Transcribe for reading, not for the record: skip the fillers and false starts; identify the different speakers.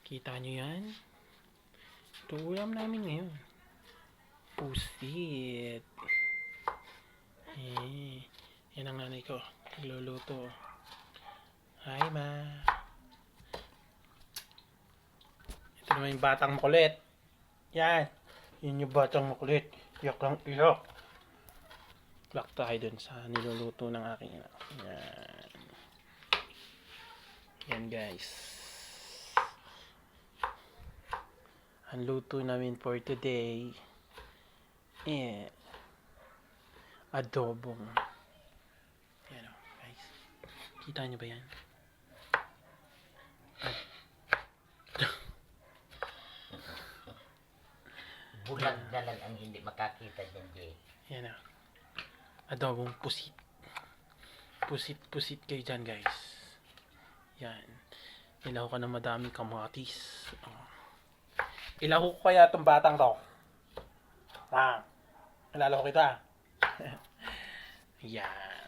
Speaker 1: Kita nyo yan? Ito ulam namin ngayon. Pusit. Yan ang nanay ko. Nagluluto. Hi, ma. Ito naman yung batang makulit. Yan. Yun yung batang makulit. Iyak lang iyak. Lock tayo dun sa niluluto ng aking ina. Yan. Yan guys. Ang luto namin for today adobong. Yan o guys. Kita nyo ba yan?
Speaker 2: Bulag na lang ang hindi makakita dyan, Jay.
Speaker 1: Yan o. Adobong pusit. Pusit kayo dyan guys. Yan. Ilaw ka ng madaming kamatis. Ilaw ko kaya itong batang to. Ilalaw ko kita. Yan.